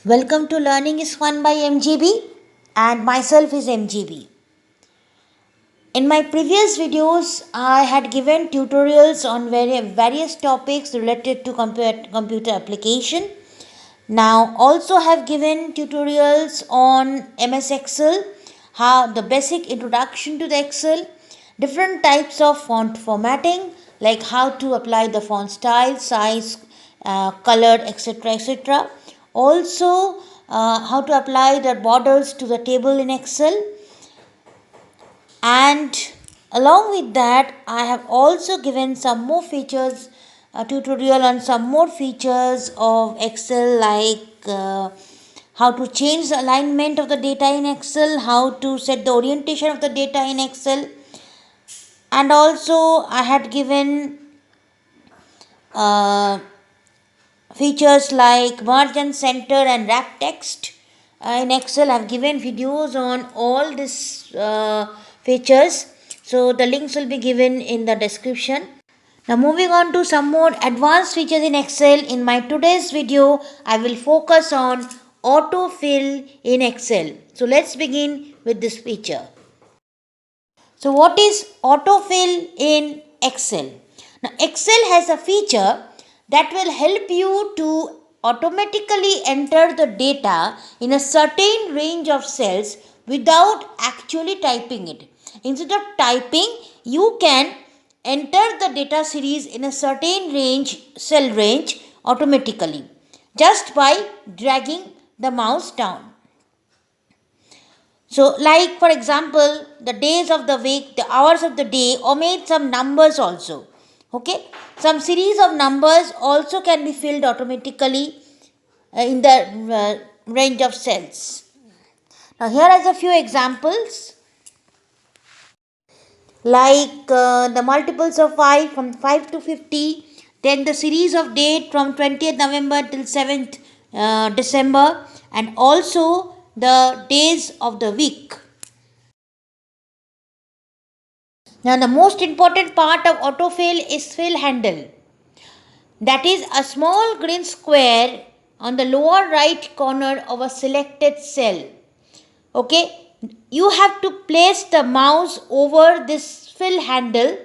Welcome to Learning is Fun by MGB, and myself is MGB. In my previous videos, I had given tutorials on various topics related to computer application. Now also have given tutorials on MS Excel, how the basic introduction to the Excel, different types of font formatting, like how to apply the font style, size, color, etc. Also, how to apply the borders to the table in Excel, and along with that I have also given some more features, a tutorial on some more features of Excel, like how to change the alignment of the data in Excel, how to set the orientation of the data in Excel, and also I had given uh, features like merge and center and wrap text in Excel. I've given videos on all these features, so the links will be given in the description. Now moving on to some more advanced features in Excel. In my today's video, I will focus on autofill in Excel. So let's begin with this feature. So what is autofill in Excel? Now Excel has a feature that will help you to automatically enter the data in a certain range of cells without actually typing it. Instead of typing, you can enter the data series in a certain cell range automatically just by dragging the mouse down. So, like for example, the days of the week, the hours of the day, omit some numbers also. Okay, some series of numbers also can be filled automatically in the range of cells. Now, here are a few examples, like the multiples of 5 from 5 to 50, then the series of date from 20th November till 7th December, and also the days of the week. Now, the most important part of autofill is fill handle. That is a small green square on the lower right corner of a selected cell. Okay, you have to place the mouse over this fill handle.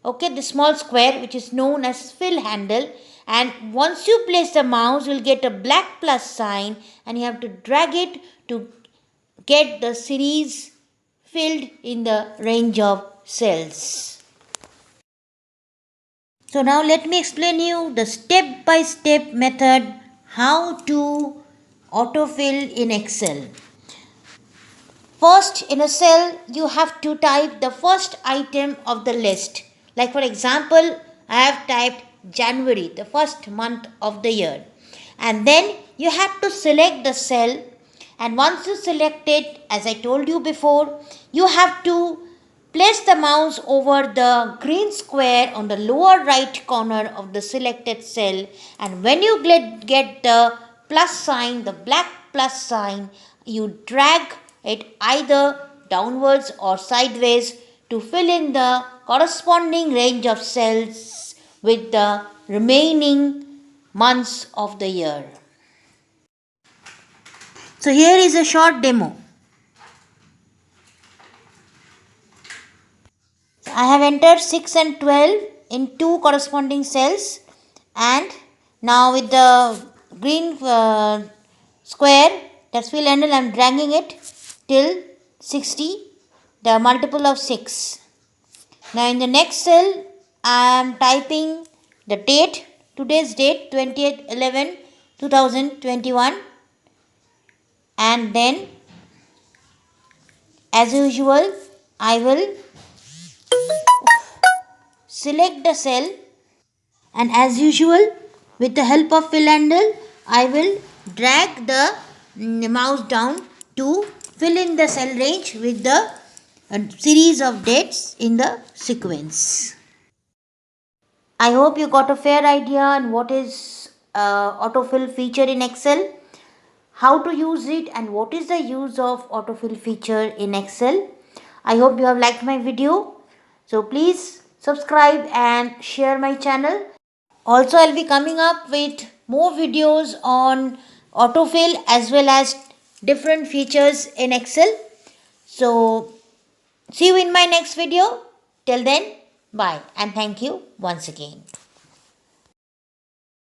Okay, the small square which is known as fill handle, and once you place the mouse, you'll get a black plus sign, and you have to drag it to get the series filled in the range of cells. So now let me explain you the step by step method how to autofill in Excel. First, in a cell, you have to type the first item of the list. Like for example, I have typed January, the first month of the year. And then you have to select the cell, and once you select it, as I told you before, you have to place the mouse over the green square on the lower right corner of the selected cell, and when you get the plus sign, the black plus sign, you drag it either downwards or sideways to fill in the corresponding range of cells with the remaining months of the year. So here is a short demo. I have entered 6 and 12 in two corresponding cells, and now with the green square, that's fill handle, I am dragging it till 60, the multiple of 6. Now in the next cell, I am typing the date, today's date 20th 11 2021, and then as usual I will select the cell, and as usual with the help of fill handle I will drag the mouse down to fill in the cell range with the series of dates in the sequence. I hope you got a fair idea on what is autofill feature in Excel, how to use it, and what is the use of autofill feature in Excel. I hope you have liked my video, so please subscribe and share my channel. Also, I'll be coming up with more videos on autofill as well as different features in Excel. So see you in my next video. Till then, bye and thank you once again.